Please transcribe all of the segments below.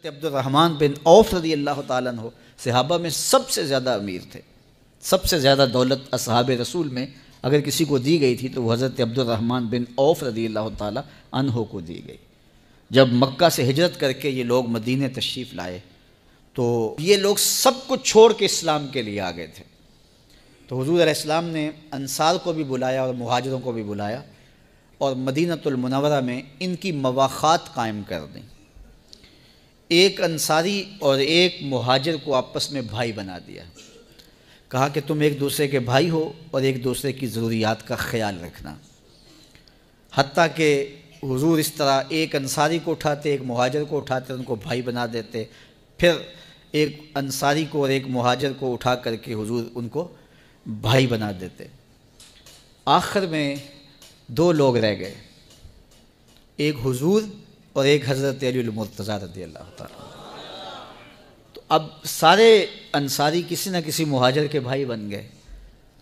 حضرت عبد الرحمن بن عوف رضی اللہ تعالیٰ عنہ صحابہ میں سب سے زیادہ امیر تھے. سب سے زیادہ دولت اصحاب رسول میں اگر کسی کو دی گئی تھی تو وہ حضرت عبد الرحمن بن عوف رضی اللہ تعالیٰ عنہ کو دی گئی. جب مکہ سے ہجرت کر کے یہ لوگ مدینہ تشریف لائے تو یہ لوگ سب کچھ چھوڑ کے اسلام کے لیے آ گئے تھے. تو حضور علیہ السلام نے انصار کو بھی بلایا اور مہاجروں کو بھی بلایا اور مدینۃ المنورہ میں ان کی مواخات قائم کر دیں. ایک انصاری اور ایک مہاجر کو آپس میں بھائی بنا دیا. کہا کہ تم ایک دوسرے کے بھائی ہو اور ایک دوسرے کی ضروریات کا خیال رکھنا. حتیٰ کہ حضور اس طرح ایک انصاری کو اٹھاتے ایک مہاجر کو اٹھاتے ان کو بھائی بنا دیتے. پھر ایک انصاری کو اور ایک مہاجر کو اٹھا کر کے حضور ان کو بھائی بنا دیتے. آخر میں دو لوگ رہ گئے، ایک حضور اور ایک حضرت علی المرتضیٰ رضی اللہ تعالیٰ. تو اب سارے انصاری کسی نہ کسی مہاجر کے بھائی بن گئے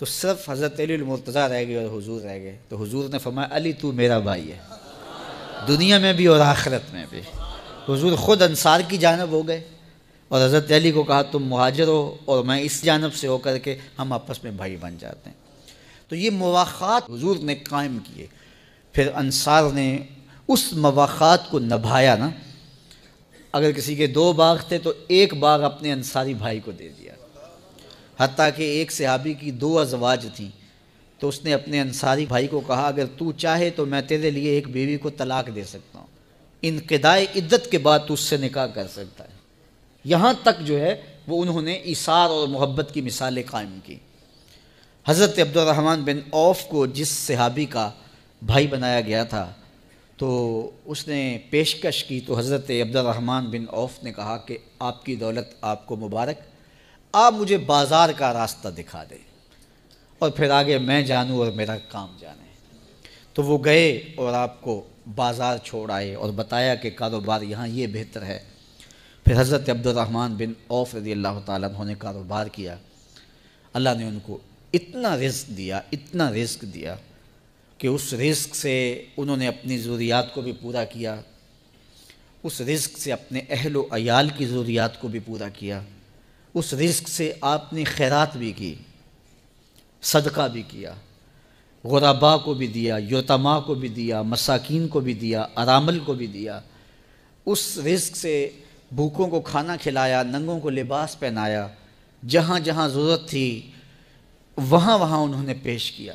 تو صرف حضرت علی المرتضیٰ رہ گئے اور حضور رہ گئے. تو حضور نے فرمایا علی تو میرا بھائی ہے، دنیا میں بھی اور آخرت میں بھی. حضور خود انصار کی جانب ہو گئے اور حضرت علی کو کہا تم مہاجر ہو اور میں اس جانب سے ہو کر کے ہم آپس میں بھائی بن جاتے ہیں. تو یہ مواخات حضور نے قائم کیے. پھر انصار نے اس مواخات کو نبھایا نا. اگر کسی کے دو باغ تھے تو ایک باغ اپنے انصاری بھائی کو دے دیا. حتیٰ کہ ایک صحابی کی دو ازواج تھیں تو اس نے اپنے انصاری بھائی کو کہا اگر تو چاہے تو میں تیرے لیے ایک بیوی کو طلاق دے سکتا ہوں، انقضاء عدت کے بعد تو اس سے نکاح کر سکتا ہے. یہاں تک جو ہے وہ انہوں نے ایثار اور محبت کی مثالیں قائم کی. حضرت عبد الرحمن بن عوف کو جس صحابی کا بھائی بنایا گیا تھا تو اس نے پیشکش کی تو حضرت عبد الرحمن بن عوف نے کہا کہ آپ کی دولت آپ کو مبارک، آپ مجھے بازار کا راستہ دکھا دیں اور پھر آگے میں جانوں اور میرا کام جانے. تو وہ گئے اور آپ کو بازار چھوڑ آئے اور بتایا کہ کاروبار یہاں یہ بہتر ہے. پھر حضرت عبد الرحمن بن عوف رضی اللہ تعالیٰ عنہ نے کاروبار کیا. اللہ نے ان کو اتنا رزق دیا کہ اس رزق سے انہوں نے اپنی ضروریات کو بھی پورا کیا، اس رزق سے اپنے اہل و عیال کی ضروریات کو بھی پورا کیا، اس رزق سے آپ نے خیرات بھی کی، صدقہ بھی کیا، غرباء کو بھی دیا، یتیماں کو بھی دیا، مساکین کو بھی دیا، ارامل کو بھی دیا. اس رزق سے بھوکوں کو کھانا کھلایا، ننگوں کو لباس پہنایا، جہاں جہاں ضرورت تھی وہاں وہاں انہوں نے پیش کیا.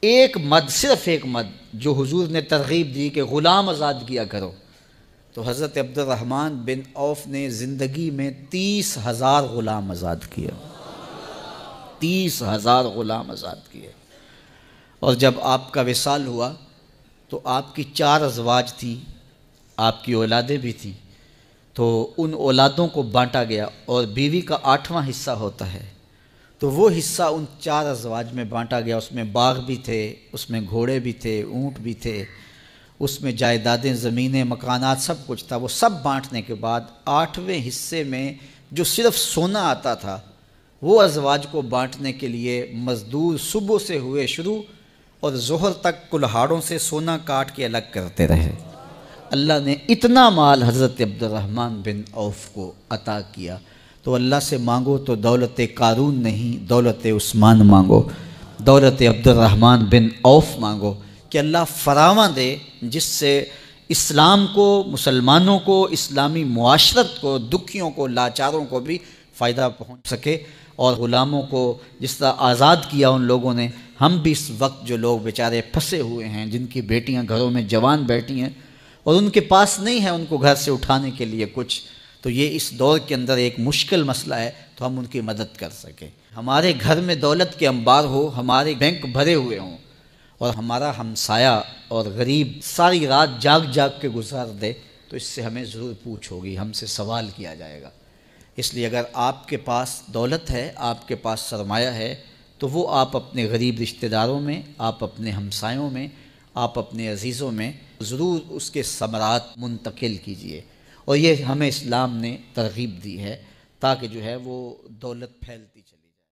ایک مد، صرف ایک مد جو حضور نے ترغیب دی کہ غلام آزاد کیا کرو، تو حضرت عبد الرحمن بن عوف نے زندگی میں 30,000 غلام آزاد کیا. 30,000 غلام آزاد کیے. اور جب آپ کا وصال ہوا تو آپ کی 4 ازواج تھیں، آپ کی اولادیں بھی تھیں. تو ان اولادوں کو بانٹا گیا اور بیوی کا 8واں حصہ ہوتا ہے تو وہ حصہ ان 4 ازواج میں بانٹا گیا. اس میں باغ بھی تھے، اس میں گھوڑے بھی تھے، اونٹ بھی تھے، اس میں جائیدادیں، زمینیں، مکانات، سب کچھ تھا. وہ سب بانٹنے کے بعد 8ویں حصے میں جو صرف سونا آتا تھا وہ ازواج کو بانٹنے کے لیے مزدور صبح سے ہوئے شروع اور ظہر تک کلہاڑوں سے سونا کاٹ کے الگ کرتے رہے. اللہ نے اتنا مال حضرت عبد الرحمن بن عوف کو عطا کیا. تو اللہ سے مانگو تو دولت قارون نہیں، دولت عثمان مانگو، دولت عبد الرحمن بن عوف مانگو کہ اللہ فراواں دے جس سے اسلام کو، مسلمانوں کو، اسلامی معاشرت کو، دکھیوں کو، لاچاروں کو بھی فائدہ پہنچ سکے. اور غلاموں کو جس طرح آزاد کیا ان لوگوں نے، ہم بھی اس وقت جو لوگ بیچارے پھنسے ہوئے ہیں، جن کی بیٹیاں گھروں میں جوان بیٹھی ہیں اور ان کے پاس نہیں ہے ان کو گھر سے اٹھانے کے لیے کچھ، تو یہ اس دور کے اندر ایک مشکل مسئلہ ہے تو ہم ان کی مدد کر سکیں. ہمارے گھر میں دولت کے انبار ہو، ہمارے بینک بھرے ہوئے ہوں اور ہمارا ہمسایہ اور غریب ساری رات جاگ جاگ کے گزار دے تو اس سے ہمیں ضرور پوچھ ہوگی، ہم سے سوال کیا جائے گا. اس لیے اگر آپ کے پاس دولت ہے، آپ کے پاس سرمایہ ہے تو وہ آپ اپنے غریب رشتہ داروں میں، آپ اپنے ہمسایوں میں، آپ اپنے عزیزوں میں ضرور اس کے ثمرات منتقل کیجئے. اور یہ ہمیں اسلام نے ترغیب دی ہے تاکہ جو ہے وہ دولت پھیلتی چلے.